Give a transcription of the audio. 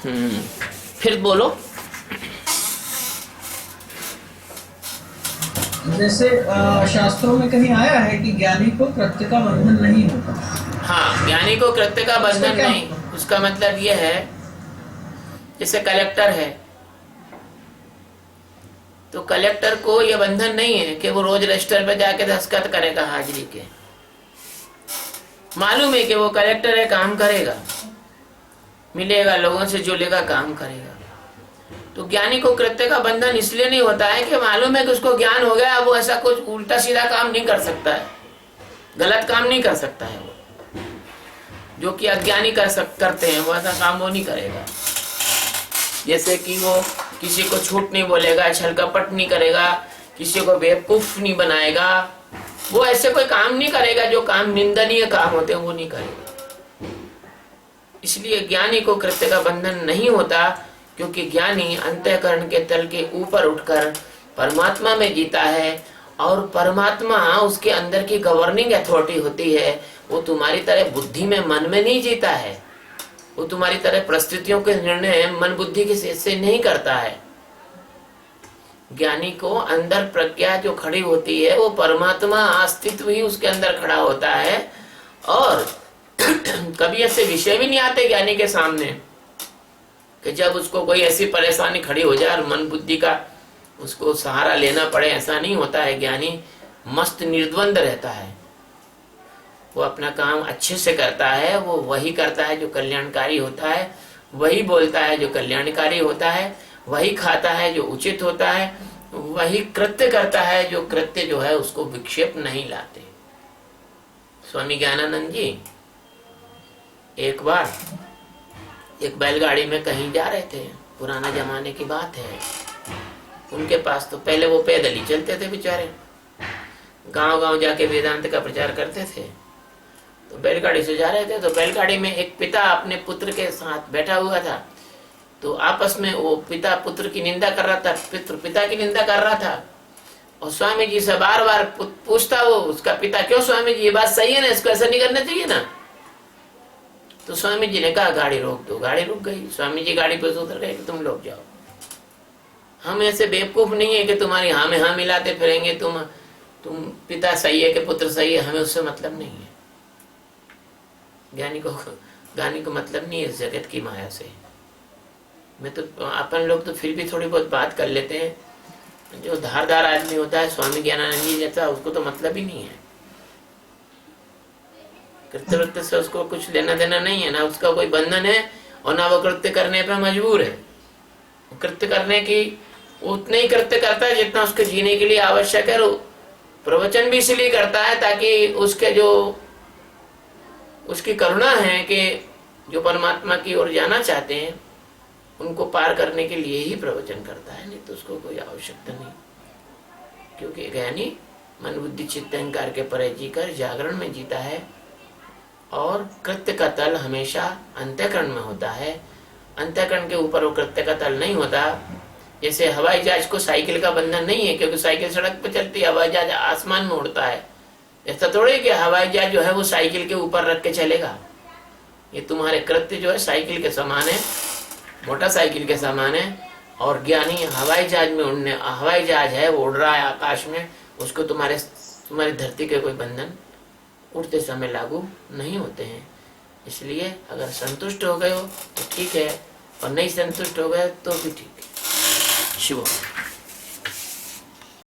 फिर बोलो। जैसे शास्त्रों में कहीं आया है कि ज्ञानी को कृत्य का बंधन नहीं होता। हाँ, ज्ञानी को कृत्य का उसका बंधन क्या नहीं। मतलब है? उसका मतलब ये है, जैसे कलेक्टर है, तो कलेक्टर को यह बंधन नहीं है कि वो रोज रजिस्टर पे जाके दस्तखत करेगा हाजिरी के। मालूम है कि वो कलेक्टर है, काम करेगा, मिलेगा, लोगों से जुलेगा, काम करेगा। तो ज्ञानी को कृत्य का बंधन इसलिए नहीं होता है कि मालूम है कि उसको ज्ञान हो गया, अब वो ऐसा कुछ उल्टा सीधा काम नहीं कर सकता है, गलत काम नहीं कर सकता है। वो जो कि अज्ञानी करते हैं, वो ऐसा काम वो नहीं करेगा। जैसे कि वो किसी को झूठ नहीं बोलेगा, छल कपट नहीं करेगा, किसी को बेवकूफ नहीं बनाएगा, वो ऐसे कोई काम नहीं करेगा जो काम निंदनीय काम होते हैं, वो नहीं करेगा। इसलिए ज्ञानी को कृत्य का बंधन नहीं होता, क्योंकि ज्ञानी अंतःकरण के तल के ऊपर उठकर परमात्मा में जीता है, और परमात्मा उसके अंदर की गवर्निंग अथॉरिटी होती है। वो तुम्हारी तरह बुद्धि में, मन में नहीं जीता है। वो तुम्हारी तरह परिस्थितियों के निर्णय मन बुद्धि के से नहीं करता है। ज्ञानी को अंदर प्रज्ञा जो खड़ी होती है, वो परमात्मा अस्तित्व ही उसके अंदर खड़ा होता है। और कभी ऐसे विषय भी नहीं आते ज्ञानी के सामने कि जब उसको कोई ऐसी परेशानी खड़ी हो जाए और मन बुद्धि का उसको सहारा लेना पड़े। ऐसा नहीं होता है। ज्ञानी मस्त निर्द्वंद रहता है, वो अपना काम अच्छे से करता है, वो वही करता है जो कल्याणकारी होता है, वही बोलता है जो कल्याणकारी होता है, वही खाता है जो उचित होता है, वही कृत्य करता है जो कृत्य जो है उसको विक्षेप नहीं लाते। स्वामी ज्ञानानंद जी एक बार एक बैलगाड़ी में कहीं जा रहे थे, पुराना जमाने की बात है। उनके पास तो पहले वो पैदल ही चलते थे बेचारे, गांव गांव जाके वेदांत का प्रचार करते थे। तो बैलगाड़ी से जा रहे थे, तो बैलगाड़ी में एक पिता अपने पुत्र के साथ बैठा हुआ था। तो आपस में वो पिता पुत्र की निंदा कर रहा था, पुत्र पिता की निंदा कर रहा था। और स्वामी जी से बार बार पूछता वो उसका पिता, क्यों स्वामी जी ये बात सही है ना, इसको ऐसा नहीं करना चाहिए ना। तो स्वामी जी ने कहा गाड़ी रोक दो। गाड़ी रुक गई। स्वामी जी गाड़ी पे से उतर गए कि तुम लोग जाओ, हम ऐसे बेवकूफ नहीं है कि तुम्हारी हाँ में हाँ मिलाते फिरेंगे। तुम पिता सही है कि पुत्र सही है, हमें उससे मतलब नहीं है। ज्ञानी को मतलब नहीं है इस जगत की माया से। मैं तो अपन लोग तो फिर भी थोड़ी बहुत बात कर लेते हैं। जो धारदार आदमी होता है स्वामी ज्ञानानंद जी जैसा, उसको तो मतलब ही नहीं है। कृत्य वृत्ति से उसको कुछ लेना देना नहीं है, ना उसका कोई बंधन है और ना वो कृत्य करने पर मजबूर है। कृत्य करने की उतने ही कृत्य करता है जितना उसके जीने के लिए आवश्यक है। प्रवचन भी इसलिए करता है ताकि उसके जो उसकी करुणा है कि जो परमात्मा की ओर जाना चाहते हैं उनको पार करने के लिए ही प्रवचन करता है, नहीं तो उसको कोई आवश्यकता नहीं। क्योंकि ज्ञानी मन बुद्धि चित्त अहंकार के परे जीकर जागरण में जीता है, और कृत्य का तल हमेशा अंतःकरण में होता है। अंतःकरण के ऊपर वो कृत्य का तल नहीं होता। जैसे हवाई जहाज को साइकिल का बंधन नहीं है, क्योंकि साइकिल सड़क पर चलती है, हवाई जहाज आसमान में उड़ता है। ऐसा थोड़ी कि हवाई जहाज जो है वो साइकिल के ऊपर रख के चलेगा। ये तुम्हारे कृत्य जो है साइकिल के समान है, मोटरसाइकिल के समान है। और ज्ञानी हवाई जहाज में उड़ने, हवाई जहाज है वो उड़ रहा है आकाश में, उसको तुम्हारी धरती के कोई बंधन उड़ते समय लागू नहीं होते हैं। इसलिए अगर संतुष्ट हो गए हो तो ठीक है, और नहीं संतुष्ट हो गए तो भी ठीक है। शिव।